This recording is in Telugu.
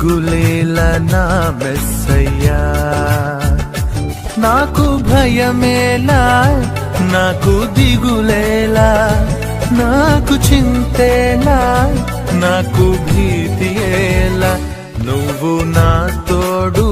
దిగులేలా నా మెస్సయ్యా. నాకు భయమేలా, నాకు దిగులేలా, నాకు చింతేలా, నాకు భీతియేలా, నువ్వు నా తోడు